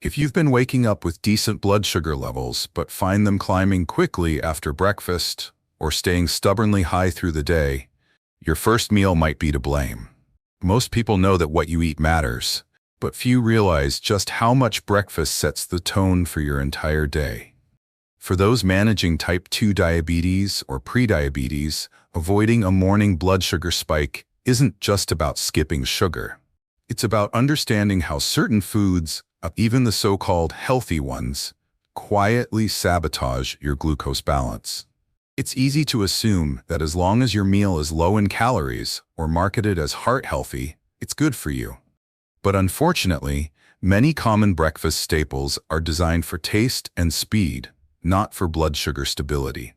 If you've been waking up with decent blood sugar levels but find them climbing quickly after breakfast or staying stubbornly high through the day, your first meal might be to blame. Most people know that what you eat matters, but few realize just how much breakfast sets the tone for your entire day. For those managing type 2 diabetes or prediabetes, avoiding a morning blood sugar spike isn't just about skipping sugar. It's about understanding how certain foods, even the so-called healthy ones, quietly sabotage your glucose balance. It's easy to assume that as long as your meal is low in calories or marketed as heart-healthy, it's good for you. But unfortunately, many common breakfast staples are designed for taste and speed, not for blood sugar stability.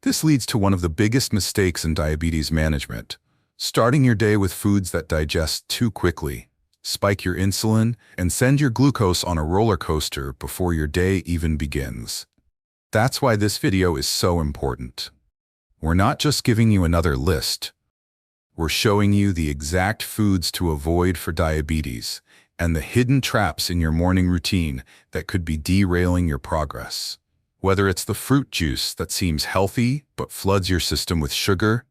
This leads to one of the biggest mistakes in diabetes management: starting your day with foods that digest too quickly, spike your insulin, and send your glucose on a roller coaster before your day even begins. That's why this video is so important. We're not just giving you another list. We're showing you the exact foods to avoid for diabetes and the hidden traps in your morning routine that could be derailing your progress. Whether it's the fruit juice that seems healthy but floods your system with sugar,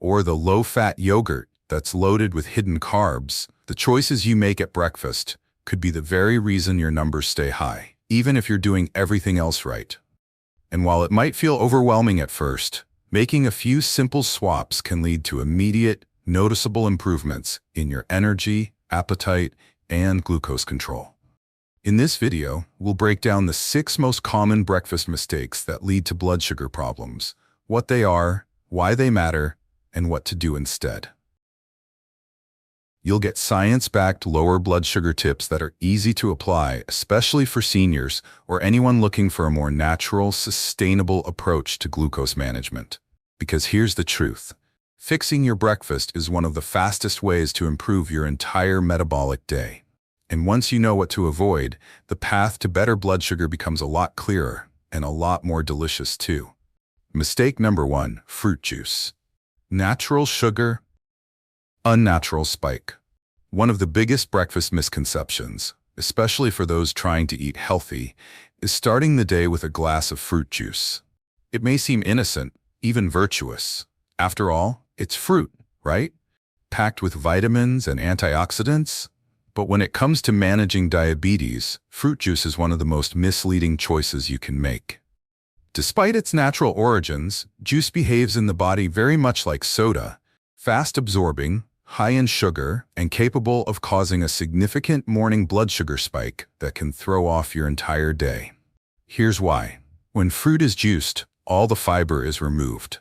or the low-fat yogurt that's loaded with hidden carbs, the choices you make at breakfast could be the very reason your numbers stay high, even if you're doing everything else right. And while it might feel overwhelming at first, making a few simple swaps can lead to immediate, noticeable improvements in your energy, appetite, and glucose control. In this video, we'll break down the 6 most common breakfast mistakes that lead to blood sugar problems, what they are, why they matter, and what to do instead. You'll get science-backed lower blood sugar tips that are easy to apply, especially for seniors or anyone looking for a more natural, sustainable approach to glucose management. Because here's the truth: fixing your breakfast is one of the fastest ways to improve your entire metabolic day. And once you know what to avoid, the path to better blood sugar becomes a lot clearer and a lot more delicious too. Mistake number 1: fruit juice. Natural sugar, unnatural spike. One of the biggest breakfast misconceptions, especially for those trying to eat healthy, is starting the day with a glass of fruit juice. It may seem innocent, even virtuous. After all, it's fruit, right? Packed with vitamins and antioxidants. But when it comes to managing diabetes, fruit juice is one of the most misleading choices you can make. Despite its natural origins, juice behaves in the body very much like soda: fast-absorbing, high in sugar, and capable of causing a significant morning blood sugar spike that can throw off your entire day. Here's why. When fruit is juiced, all the fiber is removed.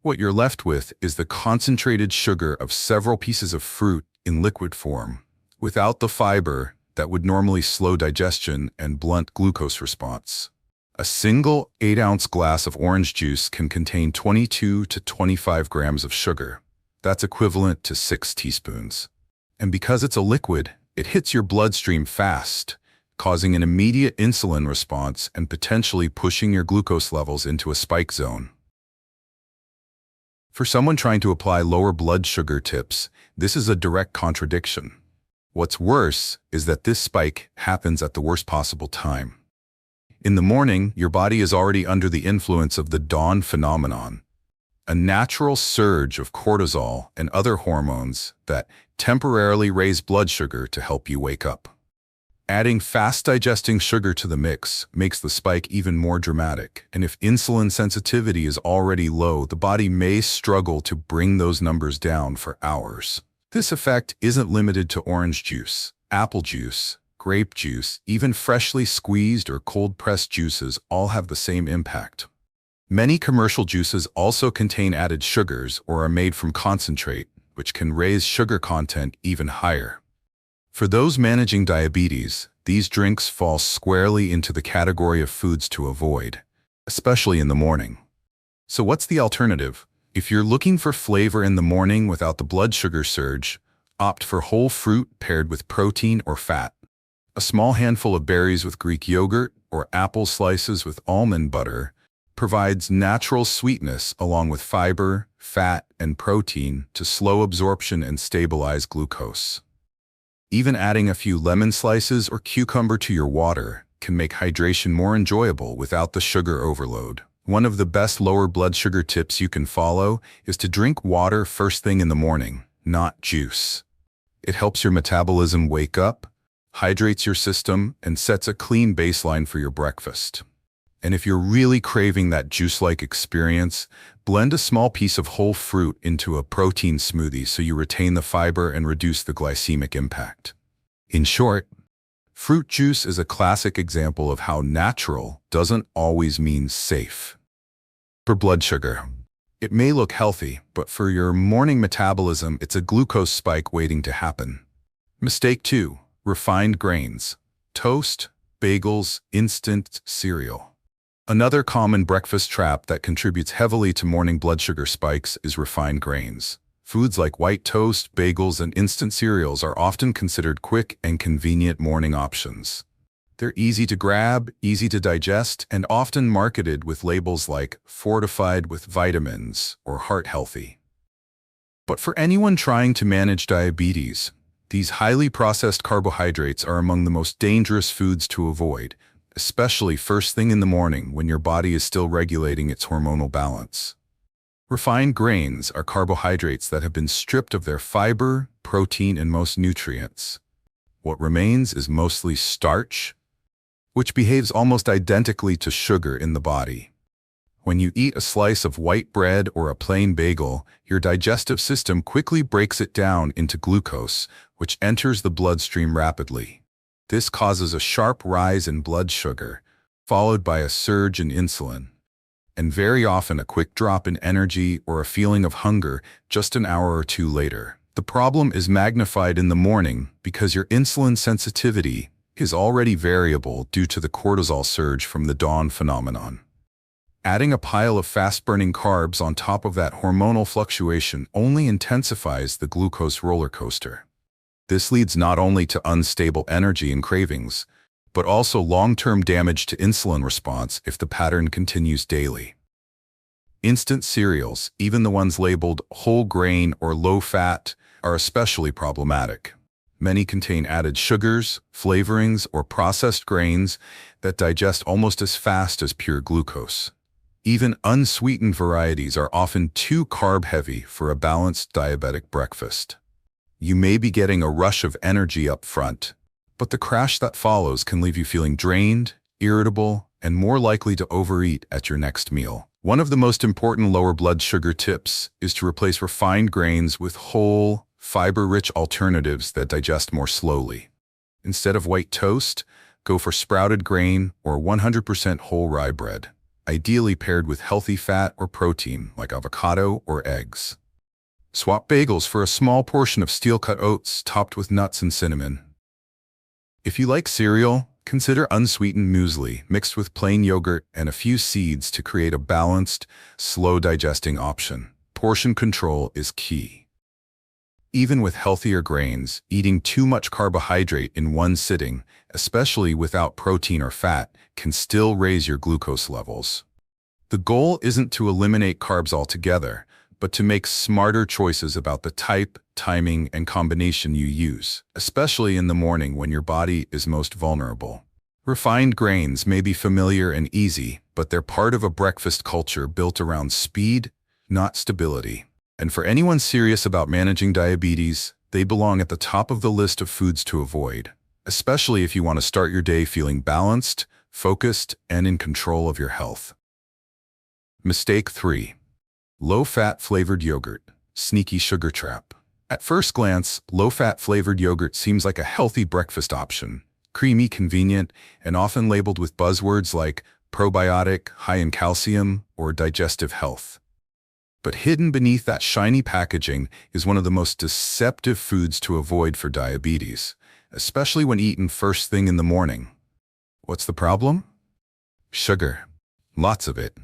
What you're left with is the concentrated sugar of several pieces of fruit in liquid form, without the fiber that would normally slow digestion and blunt glucose response. A single 8-ounce glass of orange juice can contain 22 to 25 grams of sugar. That's equivalent to 6 teaspoons. And because it's a liquid, it hits your bloodstream fast, causing an immediate insulin response and potentially pushing your glucose levels into a spike zone. For someone trying to apply lower blood sugar tips, this is a direct contradiction. What's worse is that this spike happens at the worst possible time. In the morning, your body is already under the influence of the dawn phenomenon, a natural surge of cortisol and other hormones that temporarily raise blood sugar to help you wake up. Adding fast-digesting sugar to the mix makes the spike even more dramatic, and if insulin sensitivity is already low, the body may struggle to bring those numbers down for hours. This effect isn't limited to orange juice. Apple juice, grape juice, even freshly squeezed or cold-pressed juices all have the same impact. Many commercial juices also contain added sugars or are made from concentrate, which can raise sugar content even higher. For those managing diabetes, these drinks fall squarely into the category of foods to avoid, especially in the morning. So what's the alternative? If you're looking for flavor in the morning without the blood sugar surge, opt for whole fruit paired with protein or fat. A small handful of berries with Greek yogurt or apple slices with almond butter provides natural sweetness along with fiber, fat, and protein to slow absorption and stabilize glucose. Even adding a few lemon slices or cucumber to your water can make hydration more enjoyable without the sugar overload. One of the best lower blood sugar tips you can follow is to drink water first thing in the morning, not juice. It helps your metabolism wake up, hydrates your system, and sets a clean baseline for your breakfast. And if you're really craving that juice-like experience, blend a small piece of whole fruit into a protein smoothie so you retain the fiber and reduce the glycemic impact. In short, fruit juice is a classic example of how natural doesn't always mean safe. For blood sugar, it may look healthy, but for your morning metabolism, it's a glucose spike waiting to happen. Mistake 2. Refined grains. Toast, bagels, instant cereal. Another common breakfast trap that contributes heavily to morning blood sugar spikes is refined grains. Foods like white toast, bagels, and instant cereals are often considered quick and convenient morning options. They're easy to grab, easy to digest, and often marketed with labels like fortified with vitamins or heart healthy. But for anyone trying to manage diabetes, these highly processed carbohydrates are among the most dangerous foods to avoid, especially first thing in the morning when your body is still regulating its hormonal balance. Refined grains are carbohydrates that have been stripped of their fiber, protein, and most nutrients. What remains is mostly starch, which behaves almost identically to sugar in the body. When you eat a slice of white bread or a plain bagel, your digestive system quickly breaks it down into glucose, which enters the bloodstream rapidly. This causes a sharp rise in blood sugar, followed by a surge in insulin, and very often a quick drop in energy or a feeling of hunger just an hour or two later. The problem is magnified in the morning because your insulin sensitivity is already variable due to the cortisol surge from the dawn phenomenon. Adding a pile of fast-burning carbs on top of that hormonal fluctuation only intensifies the glucose roller coaster. This leads not only to unstable energy and cravings, but also long-term damage to insulin response if the pattern continues daily. Instant cereals, even the ones labeled whole grain or low-fat, are especially problematic. Many contain added sugars, flavorings, or processed grains that digest almost as fast as pure glucose. Even unsweetened varieties are often too carb-heavy for a balanced diabetic breakfast. You may be getting a rush of energy up front, but the crash that follows can leave you feeling drained, irritable, and more likely to overeat at your next meal. One of the most important lower blood sugar tips is to replace refined grains with whole, fiber-rich alternatives that digest more slowly. Instead of white toast, go for sprouted grain or 100% whole rye bread, ideally paired with healthy fat or protein like avocado or eggs. Swap bagels for a small portion of steel-cut oats topped with nuts and cinnamon. If you like cereal, consider unsweetened muesli mixed with plain yogurt and a few seeds to create a balanced, slow-digesting option. Portion control is key. Even with healthier grains, eating too much carbohydrate in one sitting, especially without protein or fat, can still raise your glucose levels. The goal isn't to eliminate carbs altogether, but to make smarter choices about the type, timing, and combination you use, especially in the morning when your body is most vulnerable. Refined grains may be familiar and easy, but they're part of a breakfast culture built around speed, not stability. And for anyone serious about managing diabetes, they belong at the top of the list of foods to avoid, especially if you want to start your day feeling balanced, focused, and in control of your health. Mistake 3. Low-fat flavored yogurt, sneaky sugar trap. At first glance, low-fat flavored yogurt seems like a healthy breakfast option, creamy, convenient, and often labeled with buzzwords like probiotic, high in calcium, or digestive health. But hidden beneath that shiny packaging is one of the most deceptive foods to avoid for diabetes, especially when eaten first thing in the morning. What's the problem? Sugar. Lots of it.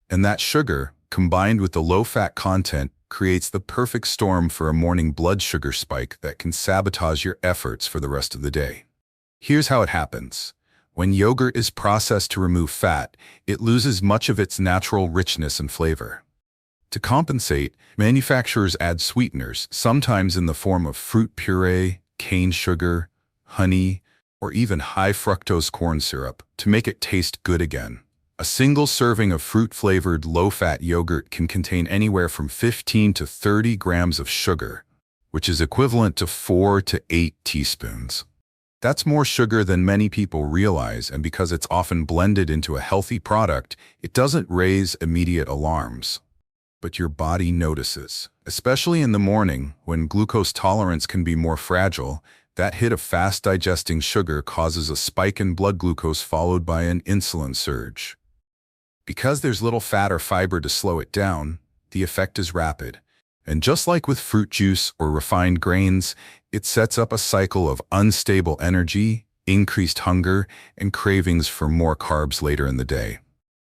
And that sugar, combined with the low-fat content, creates the perfect storm for a morning blood sugar spike that can sabotage your efforts for the rest of the day. Here's how it happens. When yogurt is processed to remove fat, it loses much of its natural richness and flavor. To compensate, manufacturers add sweeteners, sometimes in the form of fruit puree, cane sugar, honey, or even high fructose corn syrup to make it taste good again. A single serving of fruit-flavored, low-fat yogurt can contain anywhere from 15 to 30 grams of sugar, which is equivalent to 4 to 8 teaspoons. That's more sugar than many people realize, and because it's often blended into a healthy product, it doesn't raise immediate alarms. But your body notices. Especially in the morning, when glucose tolerance can be more fragile, that hit of fast-digesting sugar causes a spike in blood glucose followed by an insulin surge. Because there's little fat or fiber to slow it down, the effect is rapid. And just like with fruit juice or refined grains, it sets up a cycle of unstable energy, increased hunger, and cravings for more carbs later in the day.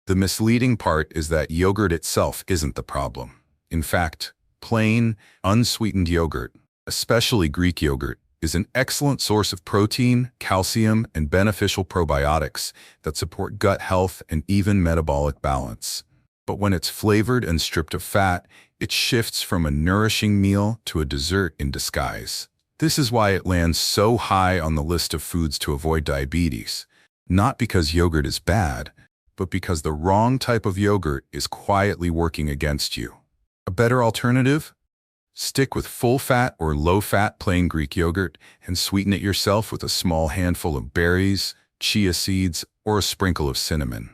The misleading part is that yogurt itself isn't the problem. In fact, plain, unsweetened yogurt, especially Greek yogurt, is an excellent source of protein, calcium, and beneficial probiotics that support gut health and even metabolic balance. But when it's flavored and stripped of fat, it shifts from a nourishing meal to a dessert in disguise. This is why it lands so high on the list of foods to avoid diabetes. Not because yogurt is bad, but because the wrong type of yogurt is quietly working against you. A better alternative? Stick with full-fat or low-fat plain Greek yogurt and sweeten it yourself with a small handful of berries, chia seeds, or a sprinkle of cinnamon.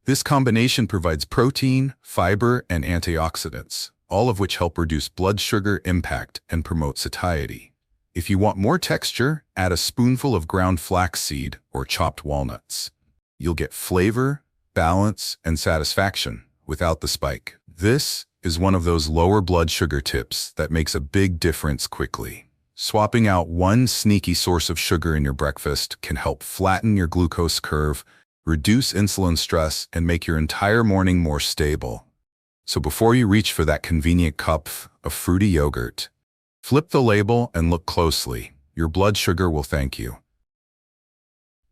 This combination provides protein, fiber, and antioxidants, all of which help reduce blood sugar impact and promote satiety. If you want more texture, add a spoonful of ground flaxseed or chopped walnuts. You'll get flavor, balance, and satisfaction without the spike. This is one of those lower blood sugar tips that makes a big difference quickly. Swapping out one sneaky source of sugar in your breakfast can help flatten your glucose curve, reduce insulin stress, and make your entire morning more stable. So before you reach for that convenient cup of fruity yogurt, flip the label and look closely. Your blood sugar will thank you.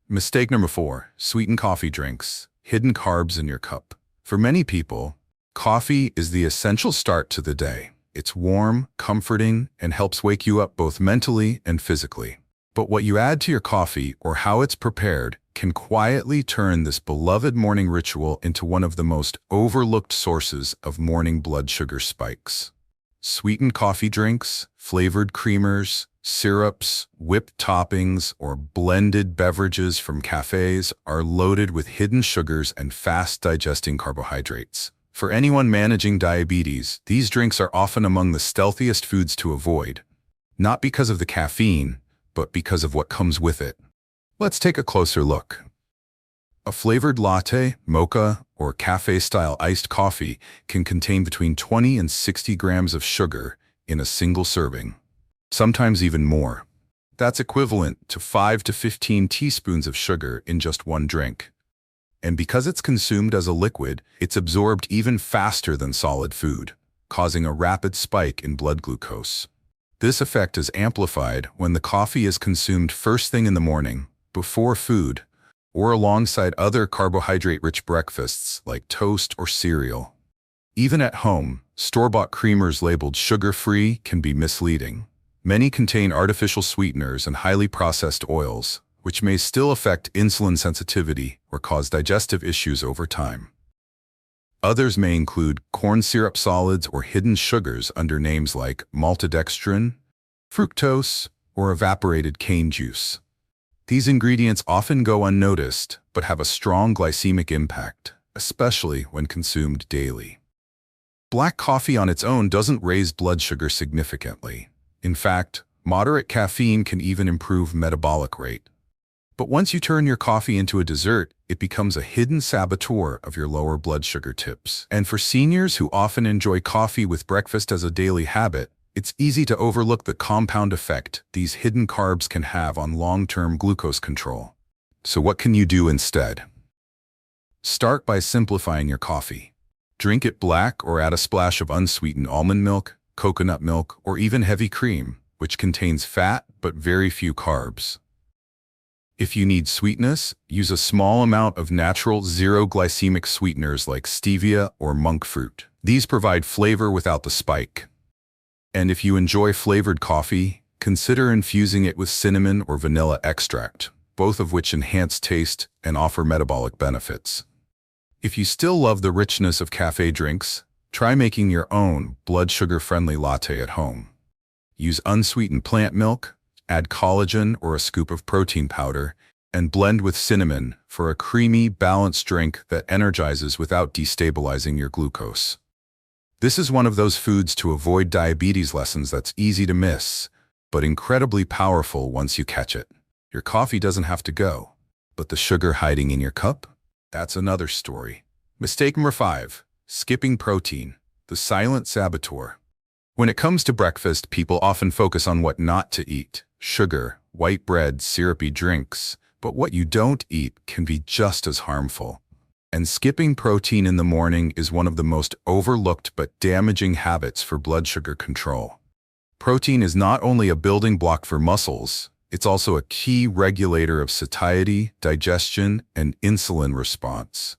Mistake number 4, sweetened coffee drinks, hidden carbs in your cup. For many people, coffee is the essential start to the day. It's warm, comforting, and helps wake you up both mentally and physically. But what you add to your coffee or how it's prepared can quietly turn this beloved morning ritual into one of the most overlooked sources of morning blood sugar spikes. Sweetened coffee drinks, flavored creamers, syrups, whipped toppings, or blended beverages from cafes are loaded with hidden sugars and fast-digesting carbohydrates. For anyone managing diabetes, these drinks are often among the stealthiest foods to avoid, not because of the caffeine, but because of what comes with it. Let's take a closer look. A flavored latte, mocha, or cafe-style iced coffee can contain between 20 and 60 grams of sugar in a single serving, sometimes even more. That's equivalent to 5 to 15 teaspoons of sugar in just one drink. And because it's consumed as a liquid, it's absorbed even faster than solid food, causing a rapid spike in blood glucose. This effect is amplified when the coffee is consumed first thing in the morning, before food, or alongside other carbohydrate-rich breakfasts like toast or cereal. Even at home, store-bought creamers labeled sugar-free can be misleading. Many contain artificial sweeteners and highly processed oils, which may still affect insulin sensitivity or cause digestive issues over time. Others may include corn syrup solids or hidden sugars under names like maltodextrin, fructose, or evaporated cane juice. These ingredients often go unnoticed but have a strong glycemic impact, especially when consumed daily. Black coffee on its own doesn't raise blood sugar significantly. In fact, moderate caffeine can even improve metabolic rate. But once you turn your coffee into a dessert, it becomes a hidden saboteur of your lower blood sugar tips. And for seniors who often enjoy coffee with breakfast as a daily habit, it's easy to overlook the compound effect these hidden carbs can have on long-term glucose control. So what can you do instead? Start by simplifying your coffee. Drink it black or add a splash of unsweetened almond milk, coconut milk, or even heavy cream, which contains fat but very few carbs. If you need sweetness, use a small amount of natural zero-glycemic sweeteners like stevia or monk fruit. These provide flavor without the spike. And if you enjoy flavored coffee, consider infusing it with cinnamon or vanilla extract, both of which enhance taste and offer metabolic benefits. If you still love the richness of cafe drinks, try making your own blood sugar-friendly latte at home. Use unsweetened plant milk, add collagen or a scoop of protein powder, and blend with cinnamon for a creamy, balanced drink that energizes without destabilizing your glucose. This is one of those foods to avoid diabetes lessons that's easy to miss, but incredibly powerful once you catch it. Your coffee doesn't have to go, but the sugar hiding in your cup? That's another story. Mistake number 5, skipping protein, the silent saboteur. When it comes to breakfast, people often focus on what not to eat: sugar, white bread, syrupy drinks. But what you don't eat can be just as harmful. And skipping protein in the morning is one of the most overlooked but damaging habits for blood sugar control. Protein is not only a building block for muscles, it's also a key regulator of satiety, digestion, and insulin response.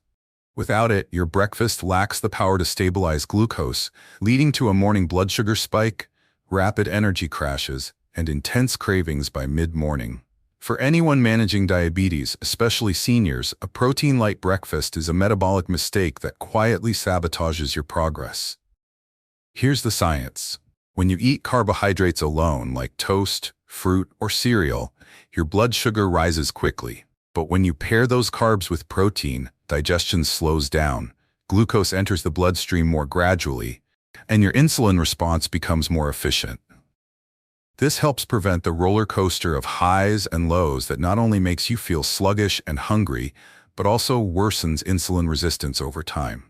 Without it, your breakfast lacks the power to stabilize glucose, leading to a morning blood sugar spike, rapid energy crashes, and intense cravings by mid-morning. For anyone managing diabetes, especially seniors, a protein-light breakfast is a metabolic mistake that quietly sabotages your progress. Here's the science. When you eat carbohydrates alone, like toast, fruit, or cereal, your blood sugar rises quickly. But when you pair those carbs with protein, digestion slows down, glucose enters the bloodstream more gradually, and your insulin response becomes more efficient. This helps prevent the roller coaster of highs and lows that not only makes you feel sluggish and hungry, but also worsens insulin resistance over time.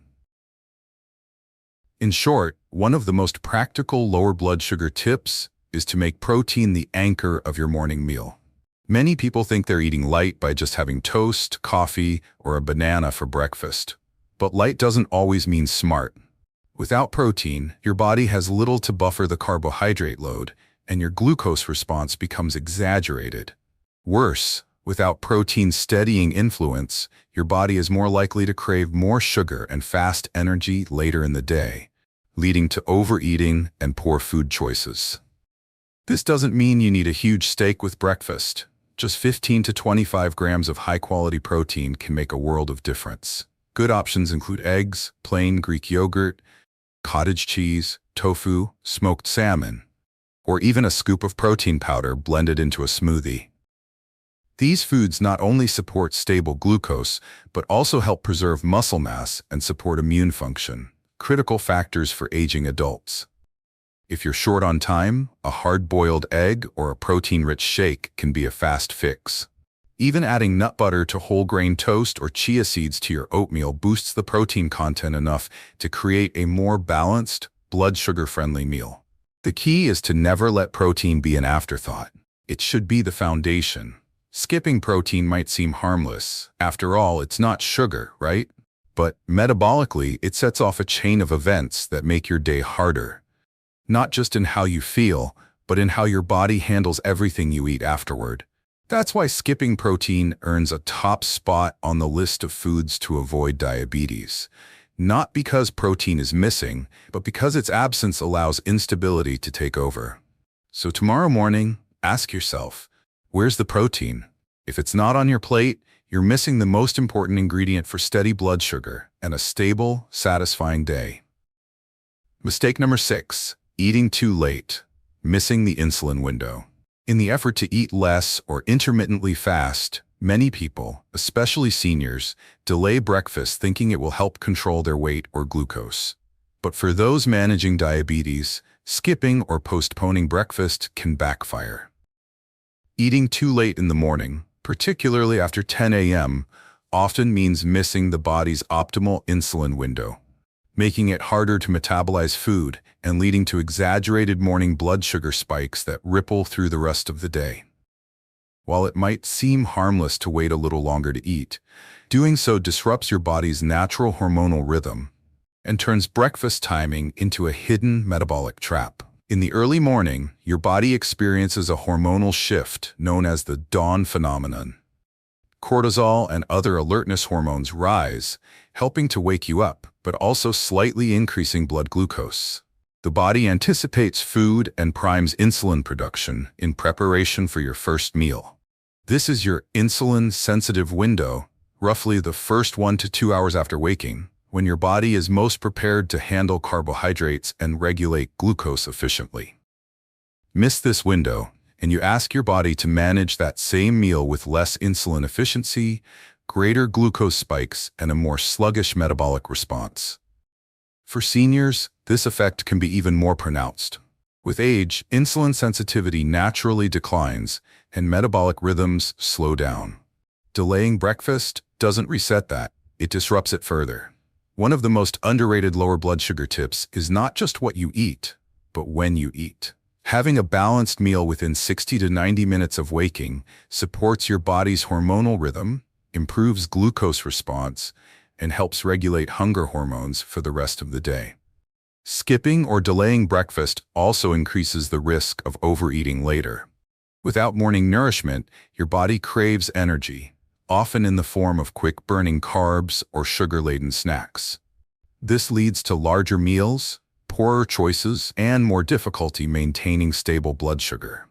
In short, one of the most practical lower blood sugar tips is to make protein the anchor of your morning meal. Many people think they're eating light by just having toast, coffee, or a banana for breakfast. But light doesn't always mean smart. Without protein, your body has little to buffer the carbohydrate load, and your glucose response becomes exaggerated. Worse, without protein's steadying influence, your body is more likely to crave more sugar and fast energy later in the day, leading to overeating and poor food choices. This doesn't mean you need a huge steak with breakfast. Just 15 to 25 grams of high-quality protein can make a world of difference. Good options include eggs, plain Greek yogurt, cottage cheese, tofu, smoked salmon, or even a scoop of protein powder blended into a smoothie. These foods not only support stable glucose, but also help preserve muscle mass and support immune function, critical factors for aging adults. If you're short on time, a hard-boiled egg or a protein-rich shake can be a fast fix. Even adding nut butter to whole-grain toast or chia seeds to your oatmeal boosts the protein content enough to create a more balanced, blood sugar-friendly meal. The key is to never let protein be an afterthought. It should be the foundation. Skipping protein might seem harmless. After all, it's not sugar, right? But metabolically, it sets off a chain of events that make your day harder. Not just in how you feel, but in how your body handles everything you eat afterward. That's why skipping protein earns a top spot on the list of foods to avoid diabetes. Not because protein is missing, but because its absence allows instability to take over. So tomorrow morning, ask yourself, where's the protein? If it's not on your plate, you're missing the most important ingredient for steady blood sugar and a stable, satisfying day. Mistake number 6, eating too late, missing the insulin window. In the effort to eat less or intermittently fast, many people, especially seniors, delay breakfast thinking it will help control their weight or glucose. But for those managing diabetes, skipping or postponing breakfast can backfire. Eating too late in the morning, particularly after 10 a.m., often means missing the body's optimal insulin window, making it harder to metabolize food and leading to exaggerated morning blood sugar spikes that ripple through the rest of the day. While it might seem harmless to wait a little longer to eat, doing so disrupts your body's natural hormonal rhythm and turns breakfast timing into a hidden metabolic trap. In the early morning, your body experiences a hormonal shift known as the dawn phenomenon. Cortisol and other alertness hormones rise, helping to wake you up, but also slightly increasing blood glucose. The body anticipates food and primes insulin production in preparation for your first meal. This is your insulin-sensitive window, roughly the first 1 to 2 hours after waking, when your body is most prepared to handle carbohydrates and regulate glucose efficiently. Miss this window, and you ask your body to manage that same meal with less insulin efficiency, greater glucose spikes, and a more sluggish metabolic response. For seniors, this effect can be even more pronounced. With age, insulin sensitivity naturally declines, and metabolic rhythms slow down. Delaying breakfast doesn't reset that, it disrupts it further. One of the most underrated lower blood sugar tips is not just what you eat, but when you eat. Having a balanced meal within 60 to 90 minutes of waking supports your body's hormonal rhythm, improves glucose response, and helps regulate hunger hormones for the rest of the day. Skipping or delaying breakfast also increases the risk of overeating later. Without morning nourishment, your body craves energy, often in the form of quick-burning carbs or sugar-laden snacks. This leads to larger meals, poorer choices, and more difficulty maintaining stable blood sugar.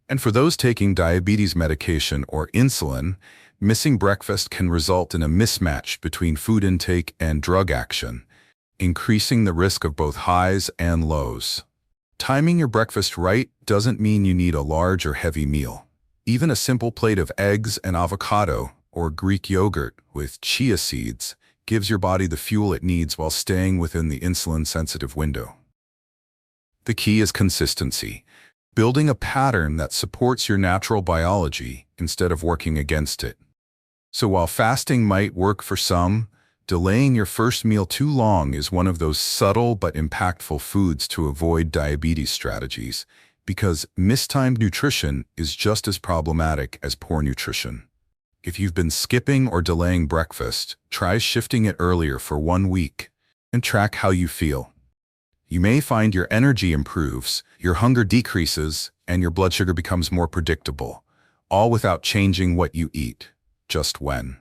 And for those taking diabetes medication or insulin, missing breakfast can result in a mismatch between food intake and drug action, increasing the risk of both highs and lows. Timing your breakfast right doesn't mean you need a large or heavy meal. Even a simple plate of eggs and avocado or Greek yogurt with chia seeds gives your body the fuel it needs while staying within the insulin-sensitive window. The key is consistency, building a pattern that supports your natural biology instead of working against it. So while fasting might work for some, delaying your first meal too long is one of those subtle but impactful foods to avoid diabetes strategies, because mistimed nutrition is just as problematic as poor nutrition. If you've been skipping or delaying breakfast, try shifting it earlier for 1 week and track how you feel. You may find your energy improves, your hunger decreases, and your blood sugar becomes more predictable, all without changing what you eat, just when.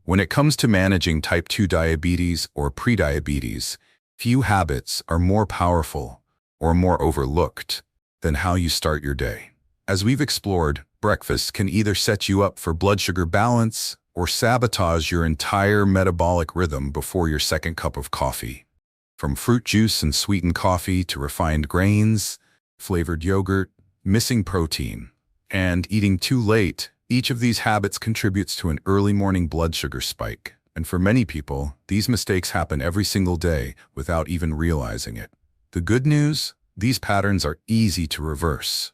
When it comes to managing type 2 diabetes or prediabetes, few habits are more powerful or more overlooked than how you start your day. As we've explored, breakfast can either set you up for blood sugar balance or sabotage your entire metabolic rhythm before your second cup of coffee. From fruit juice and sweetened coffee to refined grains, flavored yogurt, missing protein, and eating too late, each of these habits contributes to an early morning blood sugar spike. And for many people, these mistakes happen every single day without even realizing it. The good news? These patterns are easy to reverse.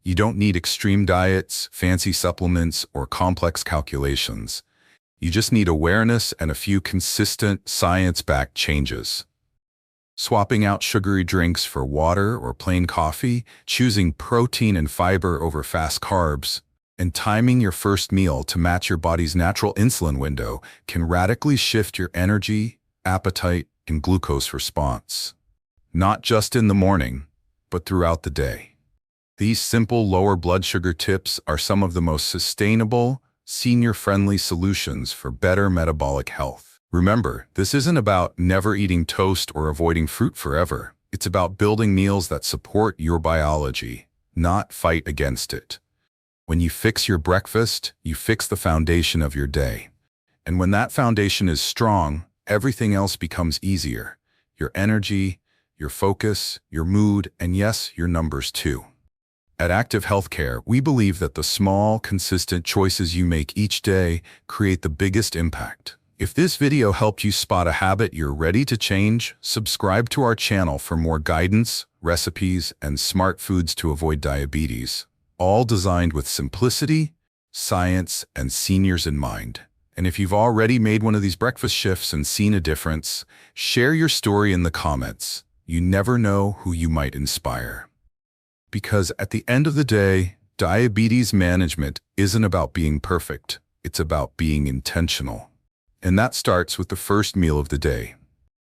You don't need extreme diets, fancy supplements, or complex calculations. You just need awareness and a few consistent, science-backed changes. Swapping out sugary drinks for water or plain coffee, choosing protein and fiber over fast carbs, and timing your first meal to match your body's natural insulin window can radically shift your energy, appetite, and glucose response. Not just in the morning, but throughout the day. These simple lower blood sugar tips are some of the most sustainable, senior-friendly solutions for better metabolic health. Remember, this isn't about never eating toast or avoiding fruit forever. It's about building meals that support your biology, not fight against it. When you fix your breakfast, you fix the foundation of your day. And when that foundation is strong, everything else becomes easier. Your energy, your focus, your mood, and yes, your numbers too. At Active Healthcare, we believe that the small, consistent choices you make each day create the biggest impact. If this video helped you spot a habit you're ready to change, subscribe to our channel for more guidance, recipes, and smart foods to avoid diabetes, all designed with simplicity, science, and seniors in mind. And if you've already made one of these breakfast shifts and seen a difference, share your story in the comments. You never know who you might inspire. Because at the end of the day, diabetes management isn't about being perfect. It's about being intentional. And that starts with the first meal of the day.